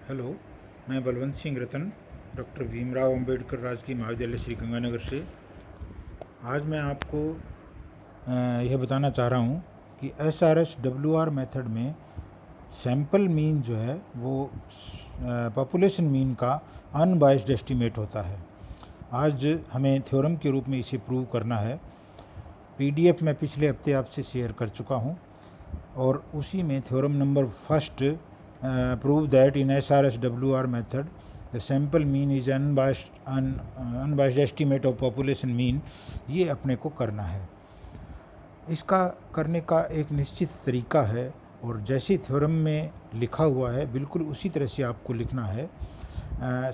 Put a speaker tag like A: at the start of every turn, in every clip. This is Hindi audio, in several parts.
A: हेलो, मैं बलवंत सिंह रतन, डॉक्टर भीमराव अंबेडकर राजकीय महाविद्यालय श्री गंगानगर से। आज मैं आपको यह बताना चाह रहा हूँ कि SRSWR मेथड में सैंपल मीन जो है वो पॉपुलेशन मीन का अनबाइस्ड एस्टीमेट होता है। आज हमें थ्योरम के रूप में इसे प्रूव करना है। PDF मैं पिछले हफ्ते आपसे शेयर कर चुका हूँ और उसी में theorem number first prove that in SRSWR method the sample mean is unbiased estimate of population mean, ये अपने को करना है। इसका करने का एक निश्चित तरीका है और जैसे थ्योरम में लिखा हुआ है बिल्कुल उसी तरह से आपको लिखना है।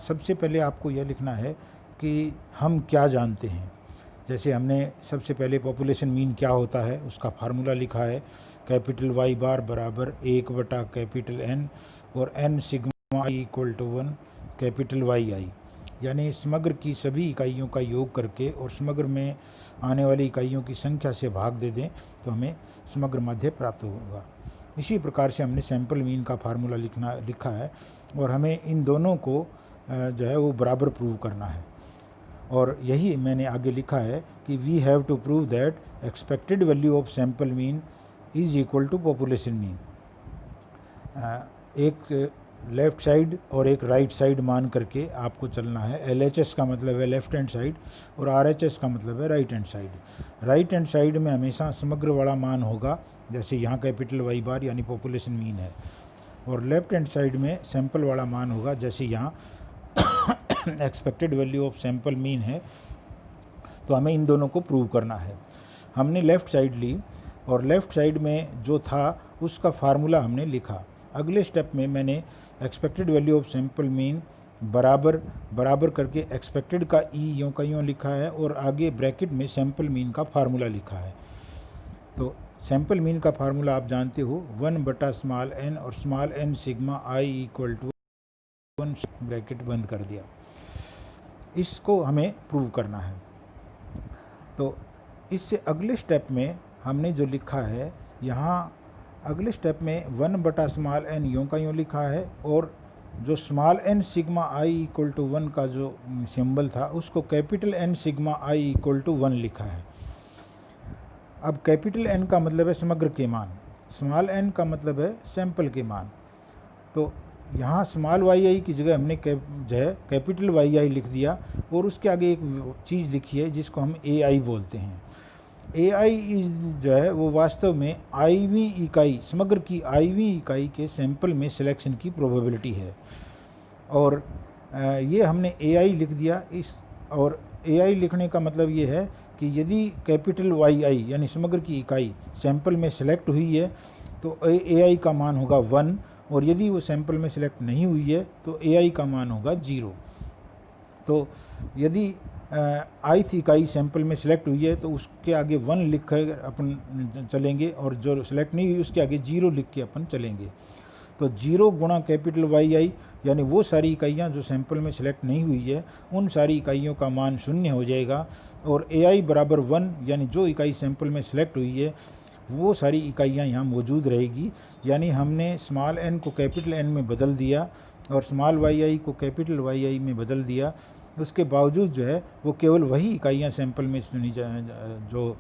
A: सबसे पहले आपको यह लिखना है कि हम क्या जानते हैं। जैसे हमने सबसे पहले पॉपुलेशन मीन क्या होता है उसका फार्मूला लिखा है, कैपिटल Y बार बराबर 1 बटा कैपिटल N और N sigma I equal to 1 capital YI, यानी समग्र की सभी इकाइयों का योग करके और समग्र में आने वाली इकाइयों की संख्या से भाग दे दें तो हमें समग्र माध्य प्राप्त होगा। इसी प्रकार से हमने सैंपल मीन का फार्मूला लिखा है और हमें इन दोनों को जो है वो बराबर प्रूव करना है। और यही मैंने आगे लिखा है कि we have to prove that expected value of sample mean is equal to population mean. एक लेफ़्ट साइड और एक राइट साइड मान करके आपको चलना है। LHS का मतलब है लेफ़्ट हैंड साइड और RHS का मतलब है right hand side. Right hand side में हमेशा समग्र वाला मान होगा, जैसे यहाँ कैपिटल Y बार यानी पॉपुलेशन मीन है, और लेफ़्ट हैंड साइड में सैंपल वाला मान होगा, जैसे यहाँ expected value of sample mean है। तो हमें इन दोनों को प्रूव करना है। हमने लेफ़्ट साइड ली और लेफ़्ट साइड में जो था उसका फार्मूला हमने लिखा। अगले स्टेप में मैंने expected value of sample mean बराबर करके एक्सपेक्टेड का ई यूँ का यूँ लिखा है और आगे ब्रैकेट में सैंपल मीन का फार्मूला लिखा है। तो सैंपल मीन का फार्मूला आप जानते हो, 1 बटा स्मॉल n और small n sigma I equal to 1, bracket बंद कर दिया। इसको हमें प्रूव करना है। तो इससे अगले स्टेप में हमने जो लिखा है, यहाँ अगले स्टेप में 1 बटा स्मॉल n यूँ का यूँ लिखा है और जो small n sigma I equal to 1 का जो सिंबल था उसको capital N sigma I equal to 1 लिखा है। अब कैपिटल N का मतलब है समग्र के मान, स्मॉल n का मतलब है सैंपल के मान। तो यहाँ स्मॉल YI की जगह हमने कैपिटल YI लिख दिया और उसके आगे एक चीज़ लिखी है जिसको हम AI बोलते हैं। AI जो है वो वास्तव में IV इकाई, समग्र की IV इकाई के सैंपल में सिलेक्शन की प्रोबेबिलिटी है। और ये हमने AI लिख दिया। और AI लिखने का मतलब ये है कि यदि कैपिटल YI यानी समग्र की इकाई सैंपल में सिलेक्ट हुई है तो AI का मान होगा 1, और यदि वो सैंपल में सिलेक्ट नहीं हुई है तो AI का मान होगा 0। तो यदि ith इकाई सैंपल में सिलेक्ट हुई है तो उसके आगे 1 लिख कर अपन चलेंगे और जो सिलेक्ट नहीं हुई उसके आगे 0 लिख के अपन चलेंगे। तो 0 गुणा कैपिटल YI यानी वो सारी इकाइयाँ जो सैंपल में सिलेक्ट नहीं हुई है उन सारी इकाइयों का मान 0 हो जाएगा, और AI बराबर 1 यानी जो इकाई सैंपल में सिलेक्ट हुई है वो सारी इकाइयाँ यहाँ मौजूद रहेगी। यानी हमने स्मॉल n को कैपिटल N में बदल दिया और स्मॉल YI को कैपिटल YI में बदल दिया। उसके बावजूद जो है वो केवल वही इकाइयाँ सैंपल में जो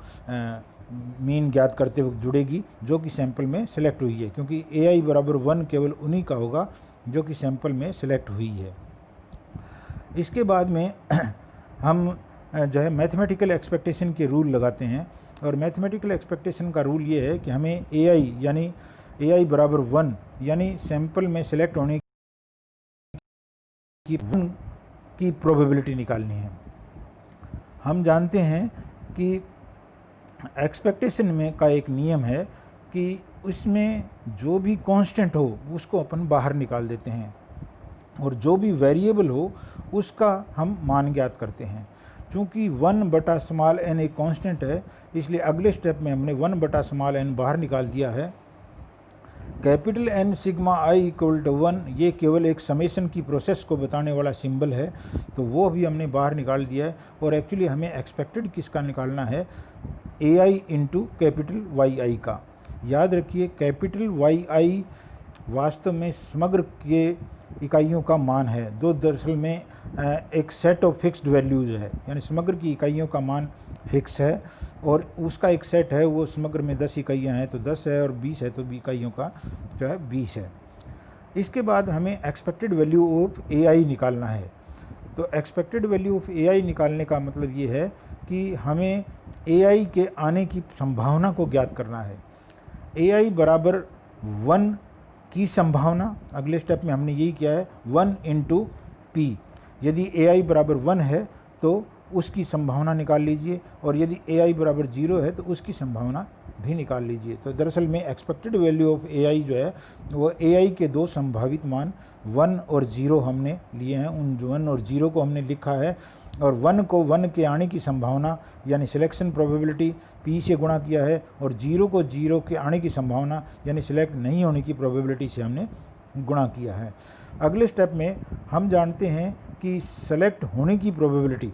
A: मीन ज्ञात करते वक्त जुड़ेगी जो कि सैंपल में सिलेक्ट हुई है, क्योंकि AI बराबर 1 केवल उन्हीं का होगा जो कि सैंपल में सिलेक्ट हुई है। इसके बाद में हम जो है मैथमेटिकल एक्सपेक्टेशन के रूल लगाते हैं, और मैथमेटिकल एक्सपेक्टेशन का रूल ये है कि हमें AI बराबर 1 यानी सैंपल में सिलेक्ट होने की प्रोबेबिलिटी निकालनी है। हम जानते हैं कि एक्सपेक्टेशन में का एक नियम है कि उसमें जो भी कांस्टेंट हो उसको अपन बाहर निकाल देते हैं और जो भी वेरिएबल हो उसका हम मान ज्ञात करते हैं। चूँकि 1 बटा स्मॉल n एक कांस्टेंट है, इसलिए अगले स्टेप में हमने 1 बटा स्मॉल n बाहर निकाल दिया है। Capital N sigma I equal to 1 ये केवल एक समेशन की प्रोसेस को बताने वाला सिंबल है, तो वो भी हमने बाहर निकाल दिया है। और एक्चुअली हमें एक्सपेक्टेड किसका निकालना है, AI इंटू कैपिटल YI का। याद रखिए कैपिटल YI वास्तव में समग्र के इकाइयों का मान है। दो दरअसल में एक सेट ऑफ फिक्स्ड वैल्यूज़ है, यानी समग्र की इकाइयों का मान फिक्स है और उसका एक सेट है, वो समग्र में 10 इकाइयाँ हैं तो 10 है और 20 है तो इकाइयों का जो है 20 है। इसके बाद हमें एक्सपेक्टेड वैल्यू ऑफ AI निकालना है। तो एक्सपेक्टेड वैल्यू ऑफ AI निकालने का मतलब ये है कि हमें AI के आने की संभावना को ज्ञात करना है। AI बराबर 1 की संभावना, अगले स्टेप में हमने यही किया है 1 इंटू P। यदि AI बराबर 1 है तो उसकी संभावना निकाल लीजिए और यदि AI बराबर 0 है तो उसकी संभावना भी निकाल लीजिए। तो दरअसल में एक्सपेक्टेड वैल्यू ऑफ AI जो है वो AI के दो संभावित मान 1 और 0 हमने लिए हैं। उन 1 और 0 को हमने लिखा है और 1 को 1 के आने की संभावना यानी सिलेक्शन प्रोबेबिलिटी P से गुणा किया है और 0 को 0 के आने की संभावना यानी सिलेक्ट नहीं होने की प्रोबेबिलिटी से हमने गुणा किया है। अगले स्टेप में हम जानते हैं कि सेलेक्ट होने की प्रोबेबिलिटी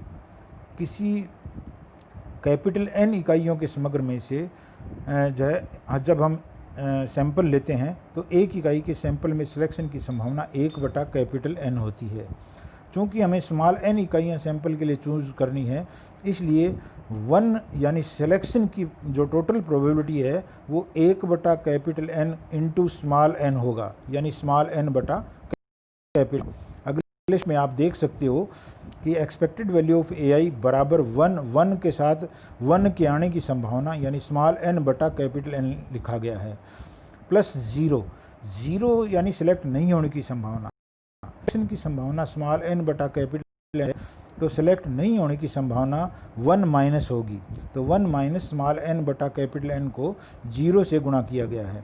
A: किसी कैपिटल N इकाइयों के समग्र में से जो है जब हम सैंपल लेते हैं तो एक इकाई के सैंपल में सिलेक्शन की संभावना 1/कैपिटल N होती है। चूँकि हमें स्मॉल n इकाइयाँ सैंपल के लिए चूज़ करनी है, इसलिए 1 यानी सिलेक्शन की जो टोटल प्रोबेबिलिटी है वो 1/कैपिटल N इंटू स्मॉल n होगा, यानी स्मॉल n/कैपिटल। अगले में आप देख सकते हो कि एक्सपेक्टेड वैल्यू ऑफ AI बराबर 1 के साथ 1 के आने की संभावना यानी स्मॉल n/कैपिटल N लिखा गया है, प्लस 0 यानी सिलेक्ट नहीं होने की संभावना। सिलेक्शन की संभावना स्मॉल n/कैपिटल है तो सिलेक्ट नहीं होने की संभावना 1 माइनस होगी, तो 1 माइनस स्मॉल n/कैपिटल N को 0 से गुणा किया गया है।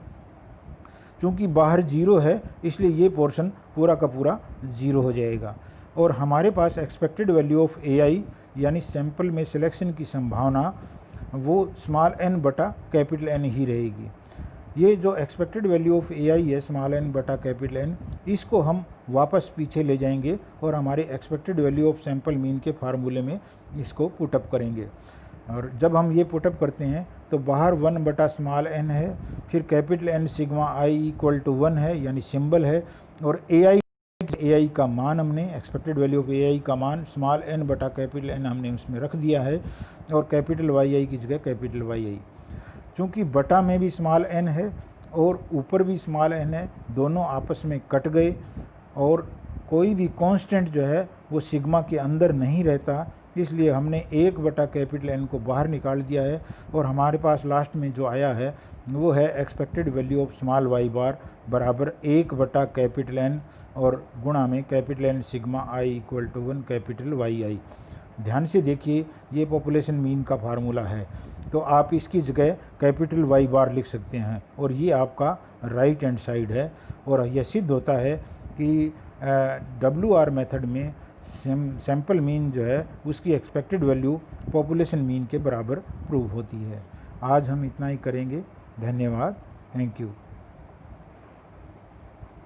A: चूँकि बाहर 0 है इसलिए ये पोर्शन पूरा का पूरा 0 हो जाएगा और हमारे पास एक्सपेक्टेड वैल्यू ऑफ AI यानी सैंपल में सिलेक्शन की संभावना वो स्मॉल n/कैपिटल N ही रहेगी। ये जो एक्सपेक्टेड वैल्यू ऑफ AI है स्मॉल n/कैपिटल N, इसको हम वापस पीछे ले जाएंगे और हमारे expected value of sample mean के फार्मूले में इसको पुटअप करेंगे। और जब हम ये पुटअप करते हैं तो बाहर 1/स्मॉल n है, फिर capital N sigma I equal to 1 है यानी सिंबल है और AI का मान हमने एक्सपेक्टेड वैल्यू ऑफ AI का मान स्मॉल n/कैपिटल N हमने उसमें रख दिया है और कैपिटल YI की जगह कैपिटल YI। चूँकि बटा में भी स्मॉल n है और ऊपर भी स्मॉल n है, दोनों आपस में कट गए और कोई भी कांस्टेंट जो है वो सिग्मा के अंदर नहीं रहता, इसलिए हमने 1/कैपिटल N को बाहर निकाल दिया है और हमारे पास लास्ट में जो आया है वो है expected value of small y bar बराबर 1/कैपिटल N और गुणा में capital N sigma I equal to 1 capital YI। ध्यान से देखिए ये पॉपुलेशन मीन का फार्मूला है, तो आप इसकी जगह कैपिटल Y बार लिख सकते हैं और ये आपका राइट हैंड साइड है। और यह सिद्ध होता है कि WR मेथड में सैंपल मीन जो है उसकी एक्सपेक्टेड वैल्यू पॉपुलेशन मीन के बराबर प्रूव होती है। आज हम इतना ही करेंगे। धन्यवाद। Thank you.